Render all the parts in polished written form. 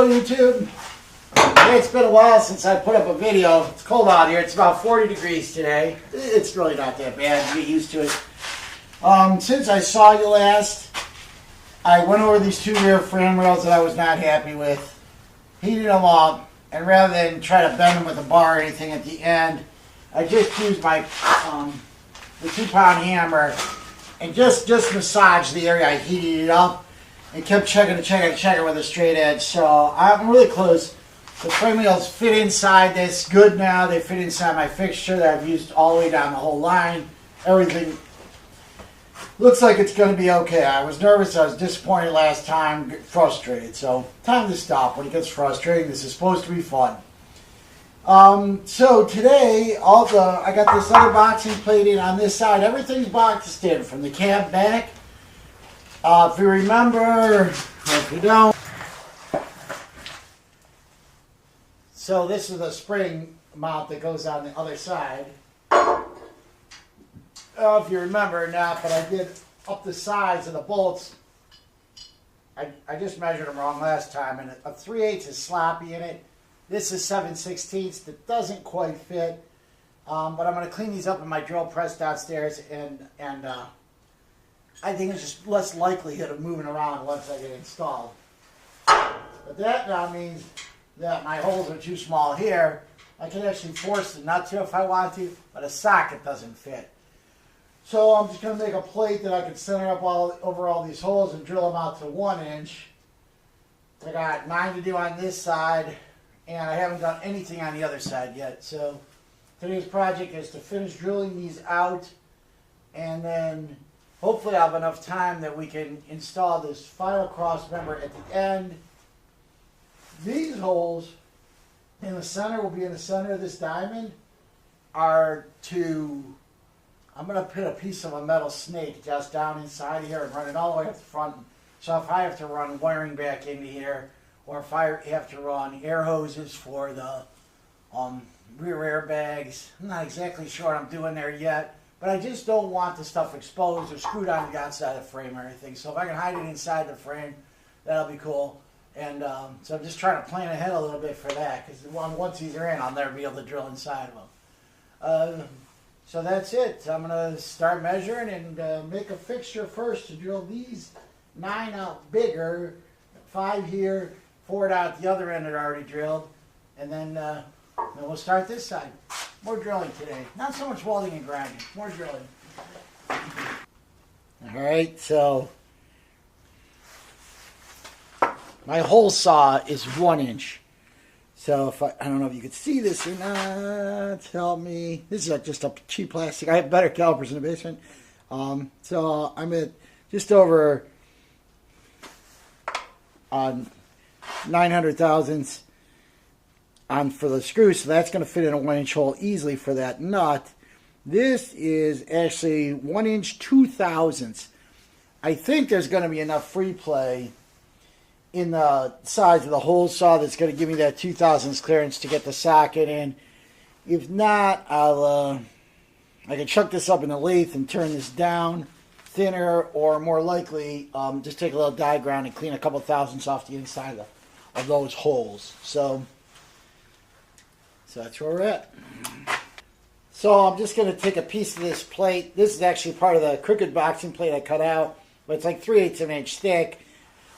Hello YouTube. Hey, it's been a while since I put up a video. It's cold out here. It's about 40 degrees today. It's really not that bad. Get used to it. Since I saw you last, I went over these two rear frame rails that I was not happy with, heated them up, and rather than try to bend them with a bar or anything at the end, I just used my the 2-pound hammer and just massaged the area I heated it up. And kept checking with a straight edge. So I'm really close. The frame wheels fit inside this good now. They fit inside my fixture that I've used all the way down the whole line. Everything looks like it's going to be okay. I was nervous. I was disappointed last time. Frustrated. So time to stop. When it gets frustrating, this is supposed to be fun. So today, I got this other boxing plate in on this side. Everything's boxed in from the cab back. If you remember, or if you don't, so this is the spring mount that goes on the other side. If you remember or not, but I did up the sides of the bolts. I just measured them wrong last time, and a 3/8 is sloppy in it. This is 7/16. That doesn't quite fit, but I'm going to clean these up in my drill press downstairs, and I think it's just less likelihood of moving around once I get installed. But that now means that my holes are too small here. I can actually force the nut to if I want to, but a socket doesn't fit. So I'm just going to make a plate that I can center up over all these holes and drill them out to 1 inch. I got 9 to do on this side, and I haven't done anything on the other side yet. So today's project is to finish drilling these out, and then hopefully I'll have enough time that we can install this final cross member at the end. These holes in the center will be in the center of this diamond are to, I'm going to put a piece of a metal snake just down inside here and run it all the way up the front. So if I have to run wiring back into here, or if I have to run air hoses for the rear airbags, I'm not exactly sure what I'm doing there yet. But I just don't want the stuff exposed or screwed on the outside of the frame or anything. So if I can hide it inside the frame, that'll be cool. And so I'm just trying to plan ahead a little bit for that. Because once these are in, I'll never be able to drill inside of them. So that's it. I'm going to start measuring and make a fixture first to drill these 9 out bigger. 5 here, 4 out the other end are already drilled. And then we'll start this side. More drilling today. Not so much welding and grinding. More drilling. Alright, so my hole saw is 1 inch. So if I don't know if you can see this or not. Help me. This is just a cheap plastic. I have better calipers in the basement. So I'm at just over 900 thousandths on for the screw, so that's going to fit in a 1 inch hole easily for that nut. This is actually 1 inch 2 thousandths. I think there's going to be enough free play in the size of the hole saw that's going to give me that 2 thousandths clearance to get the socket in. If not, I can chuck this up in the lathe and turn this down thinner, or more likely just take a little die ground and clean a couple thousandths off the inside of those holes. So that's where we're at. So I'm just going to take a piece of this plate. This is actually part of the crooked boxing plate I cut out, but it's like 3/8 of an inch thick.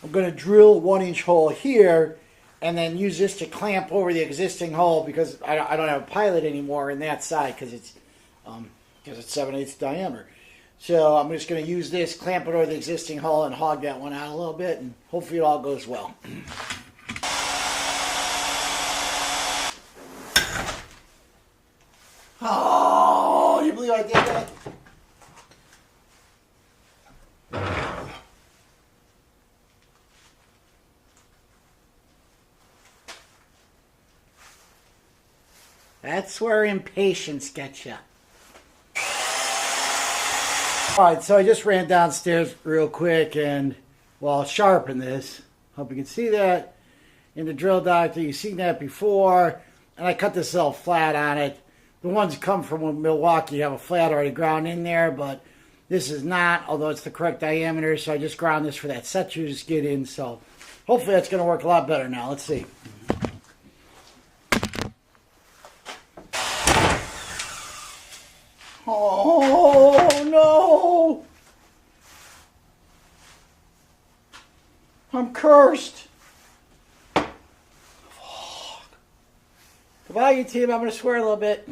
I'm going to drill 1 inch hole here and then use this to clamp over the existing hole, because I don't have a pilot anymore in that side because it's 7/8 diameter. So I'm just going to use this, clamp it over the existing hole, and hog that one out a little bit, and hopefully it all goes well. Oh, you believe I did that? That's where impatience gets you. Alright, so I just ran downstairs real quick and, well, sharpened this. Hope you can see that in the drill doctor. You've seen that before. And I cut this little flat on it. The ones that come from Milwaukee have a flat already ground in there, but this is not, although it's the correct diameter, so I just ground this for that set you just get in, so Hopefully that's going to work a lot better now. Let's see. Oh, no. I'm cursed. Goodbye, YouTube. I'm going to swear a little bit.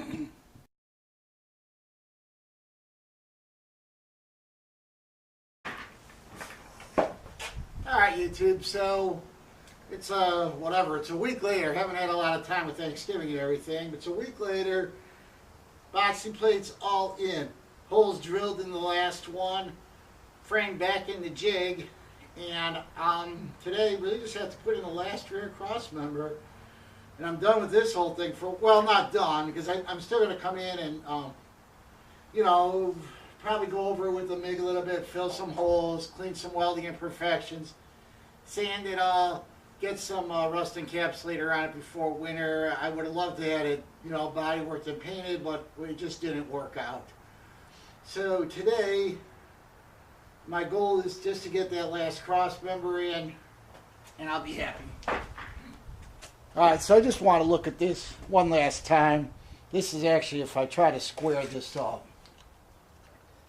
Alright, YouTube, so it's whatever, it's a week later. Haven't had a lot of time with Thanksgiving and everything, but it's a week later. Boxing plates all in. Holes drilled in the last one. Frame back in the jig. And today, really just have to put in the last rear cross member. And I'm done with this whole thing for, well, not done, because I'm still going to come in and, you know, probably go over it with the MIG a little bit, fill some holes, clean some welding imperfections, sand it all, get some rust encapsulator on it before winter. I would have loved to have it, you know, body worked and painted, but it just didn't work out. So today, my goal is just to get that last cross member in, and I'll be happy. Alright, so I just want to look at this one last time. This is actually if I try to square this up.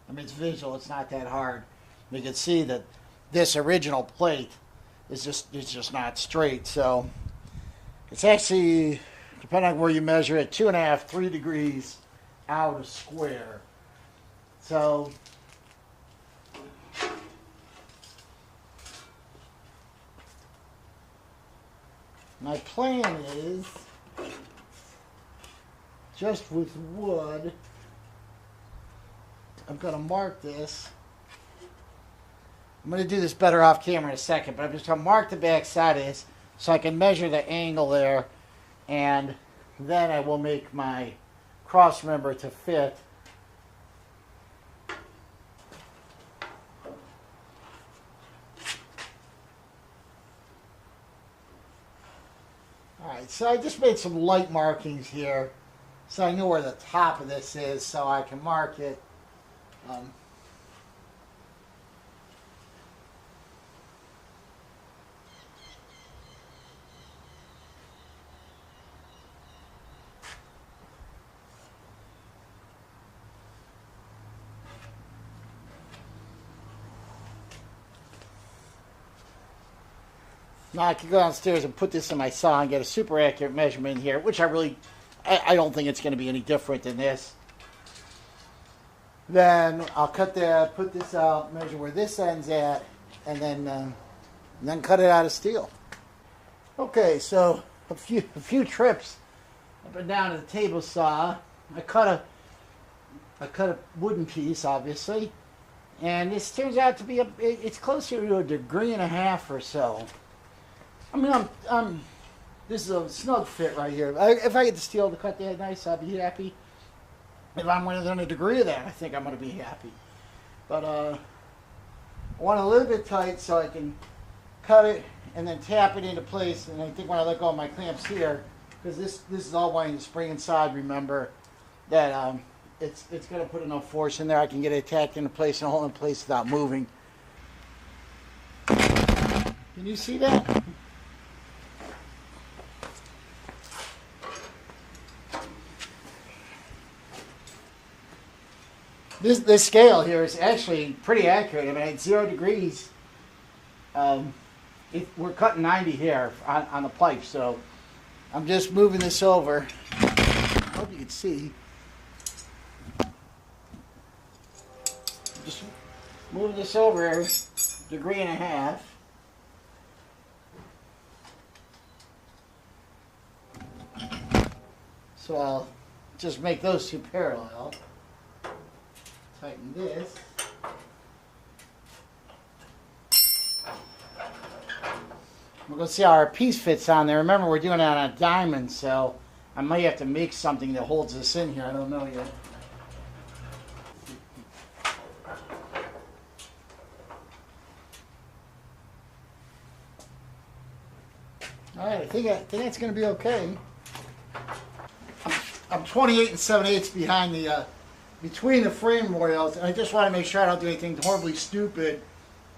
I mean, it's visual, it's not that hard. You can see that this original plate is just not straight. So it's actually, depending on where you measure it, 2.5, 3 degrees out of square. So my plan is, just with wood, I'm going to mark this. I'm going to do this better off camera in a second, but I'm just going to mark the back side of this so I can measure the angle there, and then I will make my cross member to fit. Alright, so I just made some light markings here so I know where the top of this is so I can mark it. Now I can go downstairs and put this in my saw and get a super accurate measurement here, which I don't think it's going to be any different than this. Then I'll cut that, put this out, measure where this ends at, and then cut it out of steel. Okay, so a few trips up and down to the table saw. I cut a wooden piece, obviously, and this turns out to be it's closer to 1.5 degrees or so. I mean, this is a snug fit right here. If I get the steel to cut that nice, I'll be happy. If I'm within 1 degree of that, I think I'm going to be happy. But I want it a little bit tight so I can cut it and then tap it into place. And I think when I let go of my clamps here, because this is all winding spring inside, remember, that it's going to put enough force in there I can get it tacked into place and hold in place without moving. Can you see that? This scale here is actually pretty accurate. I mean, at 0 degrees, we're cutting 90 here on the pipe. So I'm just moving this over. I hope you can see. Just moving this over 1.5 degrees. So I'll just make those two parallel. Tighten this. We're going to see how our piece fits on there. Remember, we're doing it on a diamond, so I might have to make something that holds this in here. I don't know yet. Alright, I think that's going to be okay. I'm 28 7/8 behind the between the frame rails, and I just want to make sure I don't do anything horribly stupid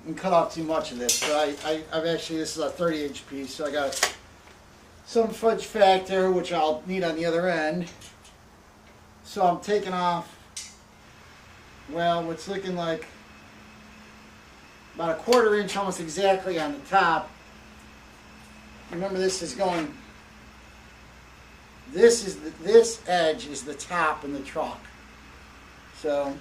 and cut off too much of this. So I've actually, this is a 30-inch piece, so I got some fudge factor, which I'll need on the other end. So I'm taking off, well, what's looking like about a 1/4 inch, almost exactly on the top. Remember, this is going, this edge is the top in the truck. So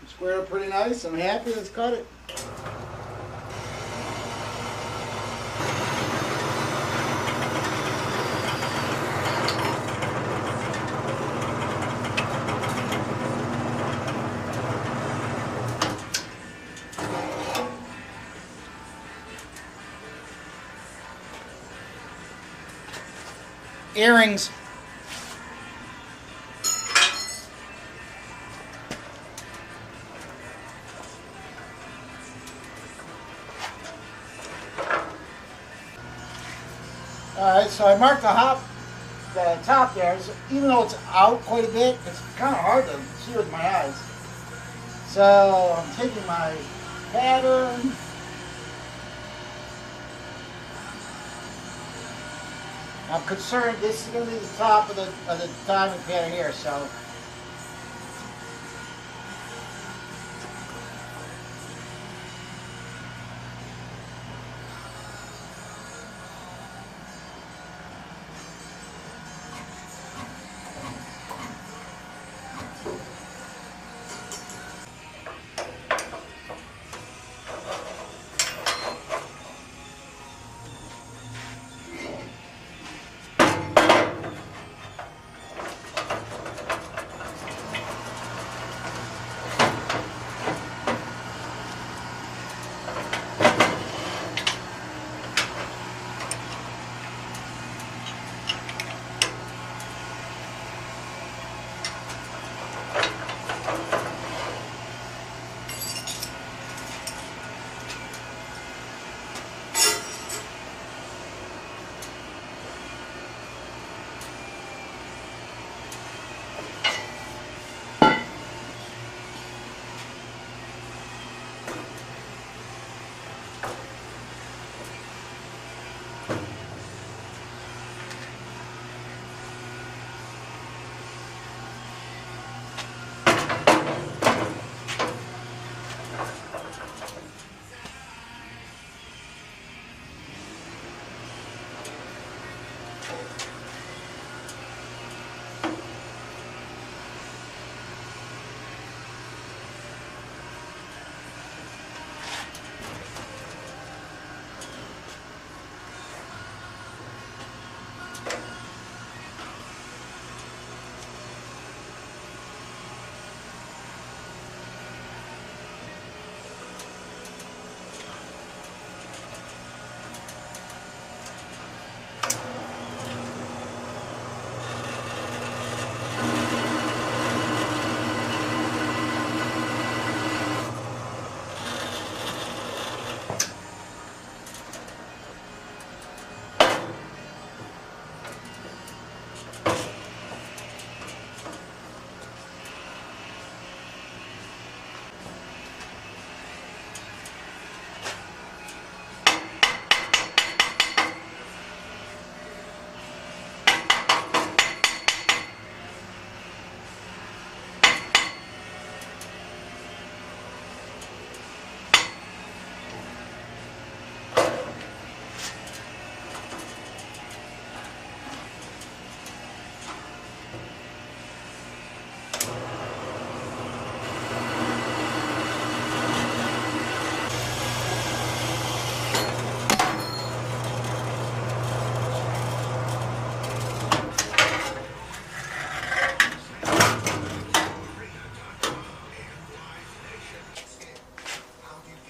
squared up pretty nice. I'm happy. Let's cut it. Earrings. Alright, so I marked the top there. So even though it's out quite a bit, it's kind of hard to see with my eyes. So I'm taking my pattern. I'm concerned this is going to be the top of the diamond pattern here, so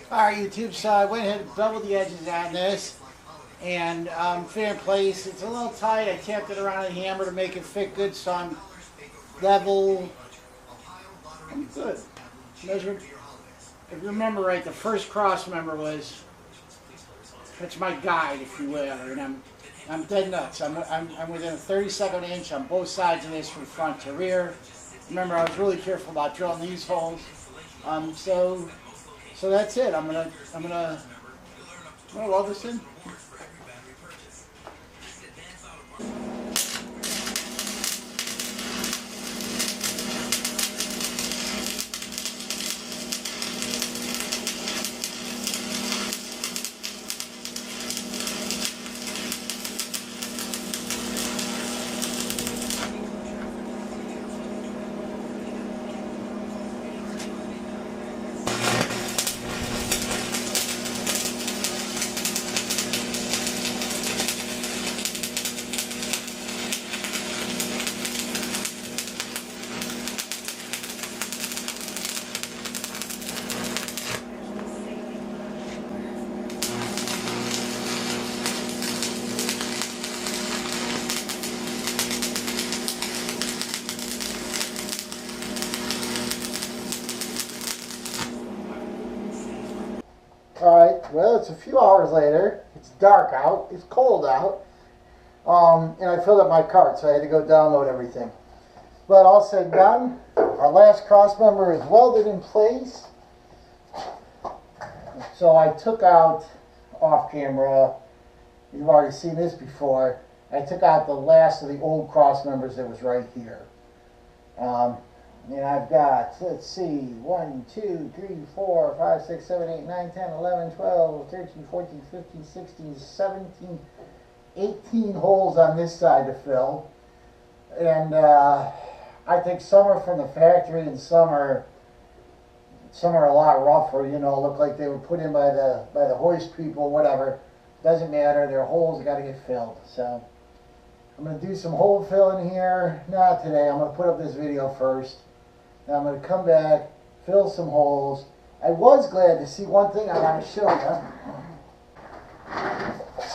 Alright YouTube, so I went ahead and beveled the edges on this and fit in place. It's a little tight. I tapped it around a hammer to make it fit good, so I'm level. I'm good. Measured. If you remember right, the first cross member was, it's my guide, if you will, and I'm dead nuts. I'm within a 32nd inch on both sides of this from front to rear. Remember, I was really careful about drilling these holes. So that's it. I'm gonna weld this in. Alright, well, it's a few hours later. It's dark out. It's cold out. And I filled up my cart, so I had to go download everything. But all said and done, our last cross member is welded in place. So I took out, off camera, you've already seen this before, I took out the last of the old cross members that was right here. And I've got, let's see, 1, 2, 3, 4, 5, 6, 7, 8, 9, 10, 11, 12, 13, 14, 15, 16, 17, 18 holes on this side to fill. And I think some are from the factory and some are a lot rougher, you know, look like they were put in by the hoist people, whatever. Doesn't matter, their holes got to get filled. So I'm going to do some hole filling here. Not today, I'm going to put up this video first. Now I'm going to come back, fill some holes. I was glad to see one thing I want to show you.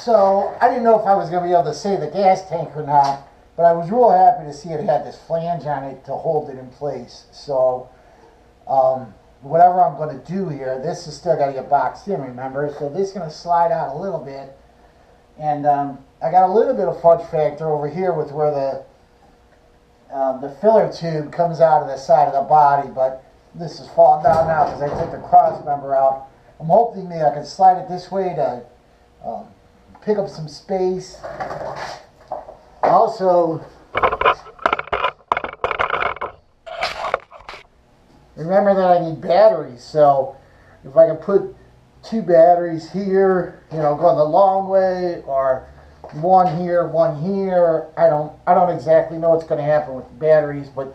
So I didn't know if I was going to be able to save the gas tank or not, but I was real happy to see it had this flange on it to hold it in place. So whatever I'm going to do here, this is still got to get boxed in, remember? So this is going to slide out a little bit. And I got a little bit of fudge factor over here with where the filler tube comes out of the side of the body, but this is falling down now because I took the cross member out. I'm hoping maybe I can slide it this way to pick up some space. Also, remember that I need batteries, so if I can put 2 batteries here, you know, going the long way, or one here. I don't exactly know what's going to happen with batteries, but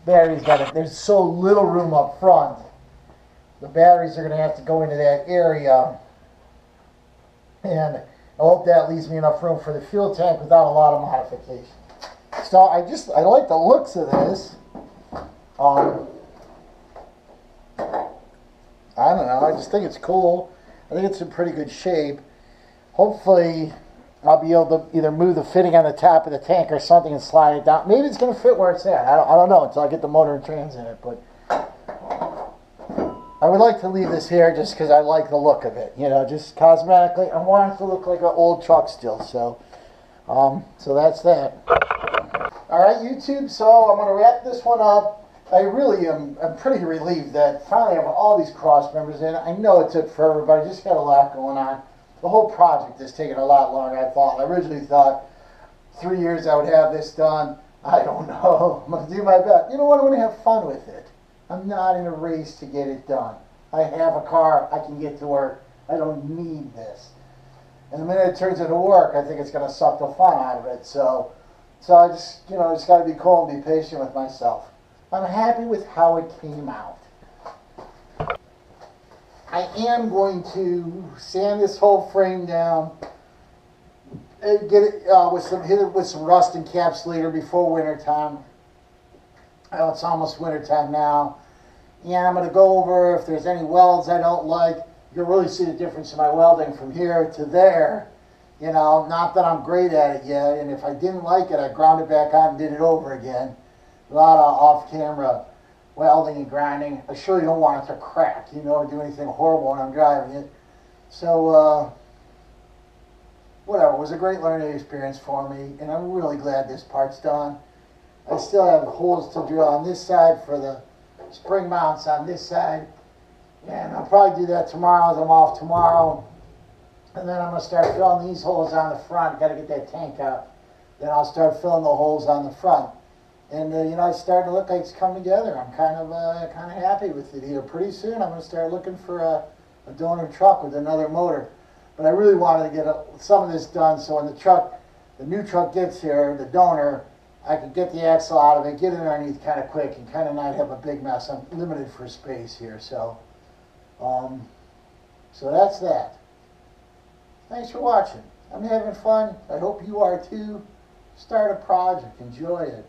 batteries there's so little room up front. The batteries are going to have to go into that area, and I hope that leaves me enough room for the fuel tank without a lot of modification. So I like the looks of this. I don't know, I just think it's cool. I think it's in pretty good shape. Hopefully I'll be able to either move the fitting on the top of the tank or something and slide it down. Maybe it's going to fit where it's at. I don't know until I get the motor and trans in it. But I would like to leave this here just because I like the look of it. You know, just cosmetically. I want it to look like an old truck still. So that's that. All right, YouTube. So I'm going to wrap this one up. I really am pretty relieved that finally I have all these cross members in. I know it took forever, but I just got a lot going on. The whole project has taken a lot longer than I thought. I originally thought 3 years I would have this done. I don't know. I'm going to do my best. You know what? I'm going to have fun with it. I'm not in a race to get it done. I have a car. I can get to work. I don't need this. And the minute it turns into work, I think it's going to suck the fun out of it. So I just, you know, just got to be cool and be patient with myself. I'm happy with how it came out. I am going to sand this whole frame down and get it hit it with some rust encapsulator before winter time. It's almost winter time now. And I'm going to go over if there's any welds I don't like. You can really see the difference in my welding from here to there. You know, not that I'm great at it yet. And if I didn't like it, I ground it back on and did it over again. A lot of off-camera welding and grinding. I sure you don't want it to crack, you know, or do anything horrible when I'm driving it. So, whatever. It was a great learning experience for me, and I'm really glad this part's done. I still have holes to drill on this side for the spring mounts on this side. And I'll probably do that tomorrow as I'm off tomorrow. And then I'm going to start filling these holes on the front. Got to get that tank out. Then I'll start filling the holes on the front. And you know, it's starting to look like it's come together. I'm kind of happy with it here. Pretty soon I'm going to start looking for a donor truck with another motor. But I really wanted to get some of this done so when the new truck gets here, the donor, I could get the axle out of it, get it underneath kind of quick, and kind of not have a big mess. I'm limited for space here, so that's that. Thanks for watching. I'm having fun. I hope you are too. Start a project. Enjoy it.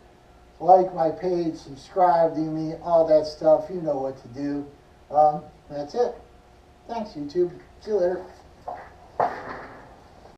Like my page, subscribe to me, all that stuff. You know what to do. That's it. Thanks, YouTube. See you later.